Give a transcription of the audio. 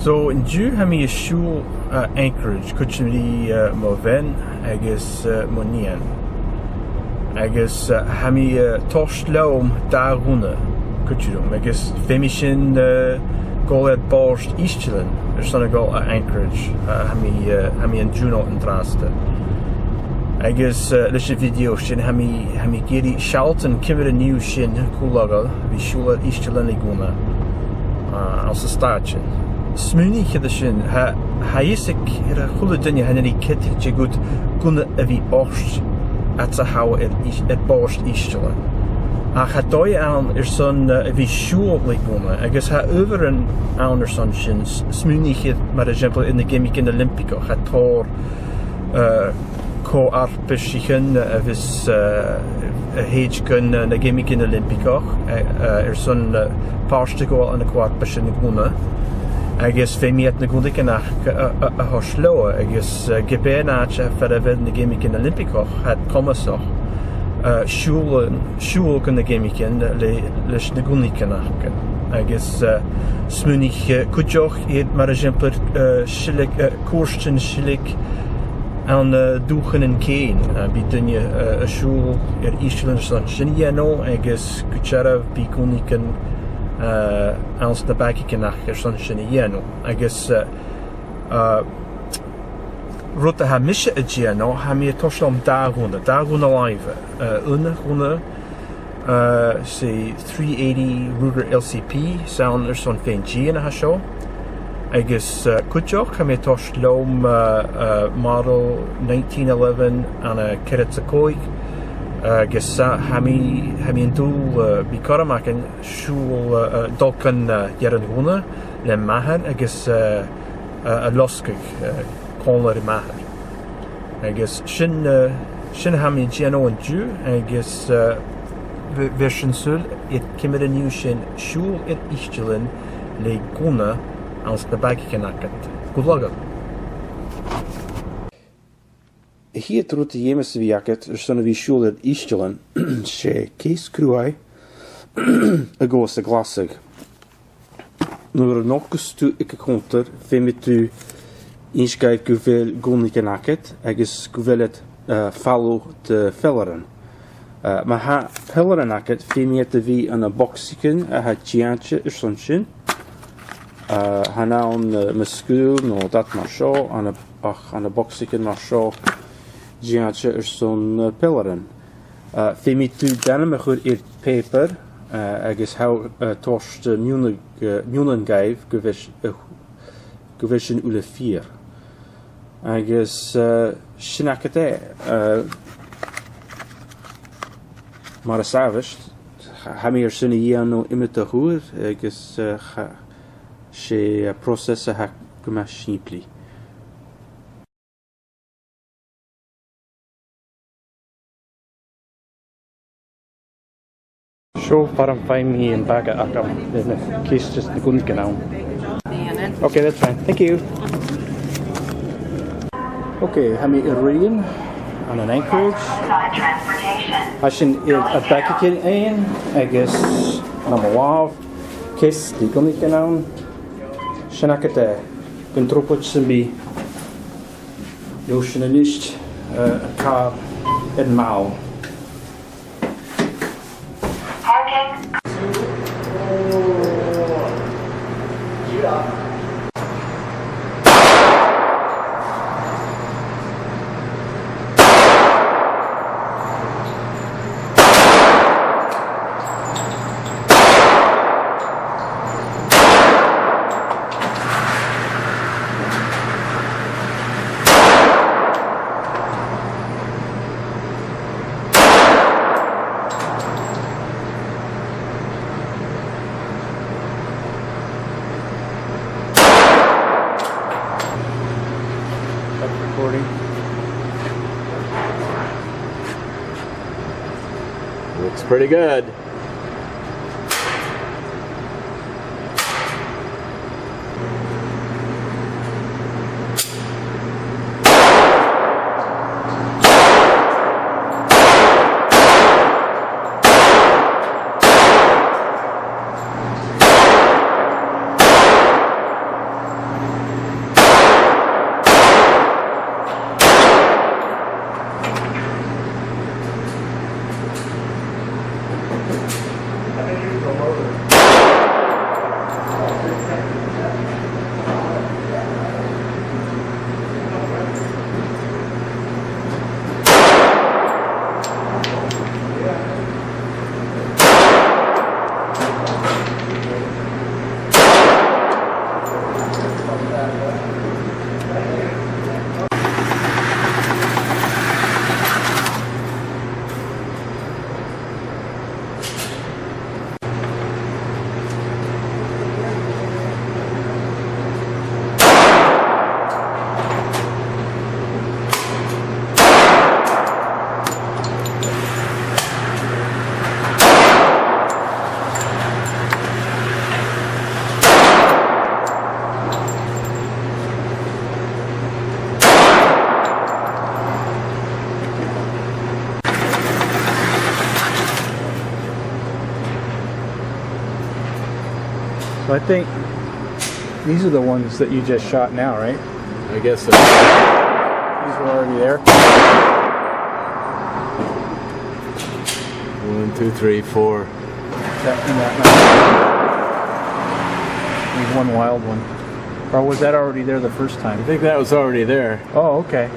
So in Jew hami a shul Anchorage kuchimri mo ven agus mo nian agus hami tosh laum dh'Anchorage kuchum agus femishin goled spòrs itealan son go Anchorage hami an Juno an draste agus leis video sin hami geri shalten kimmer new shin kulagal vi shula itealan ghunna als a startsin smuni chide sin ha isik a chule dunne hanni ketig je goed ghunna a vi orst at a how it spòrs itealan a ha dói an son a vi shul ghunna agus ha over an son sin smuni chid mar example in de gimmick in de Olympico ha tor co arpesichen a vis a heidgun na gimmick in de Olympico son páirste go an a arpesichen ghunna agus féimiad na ghunnaigheach a hoslóa agus gebénáte fer a bheith na gimmick in de Olympico het commasach siúl gan na gimmicken leis na ghunnaigheach agus smunig kujoch iad mar exemplar koersten silik an dúchan an céin bí dunne a siúl itealan san sinno agus chuireadh bí ghunnaighen ans na bagigheach san sinno agus rud a ha mise a dhéanamh ha mí toslam dh'Anchorage iongnadh sé 380 Ruger LCP sound son fèin-dìon a ha seo agus kujoch ha mí toslam model 1911 an a cireadh agus ha mí an dùil bí corra macin siúl dulcan dheanamh le mathaid agus a loscaigh cónlar i mathaid agus sin ha mí dhéanamh an dú agus bheith sin súil iad cimir aniu sin siúl itealan le ghunna ans na bagigheach go lagad. Hier trut de jemes viaket son vi siúl itealan sé cés cruai a gos a glasig. Nuair nógus tú ik contar féimi tú inscaid go bhfuil ghunnaigheach agus go bhfuil fallú de fellaran. Ma ha fellaranach féimi a bhí an a boxicin a ha giantse son sin. Ha ná me scoúl nó dat mar seo an a boxicin mar seo giantse son pellaran. Féimi tú dhèanamh chur i'r paper agus how tost miúnangaibh go bheith sin ula fír. Agus sinach mar a savist ha mí sinna dhéanú imite chuair agus sé process a go me siimplí. Sure, parang find me in back at agam. There's no case just the gun now. Okay, that's fine. Thank you. Okay, hami iridium on an Anchorage. I should a back again, I guess. Number one, case the gun now. Shanakate, control some be. Yoshina nicht a car in Mao. Looks pretty good. So I think these are the ones that you just shot now, right? I guess so. These were already there. 1, 2, 3, 4. There's one wild one. Or was that already there the first time? I think that was already there. Oh, okay.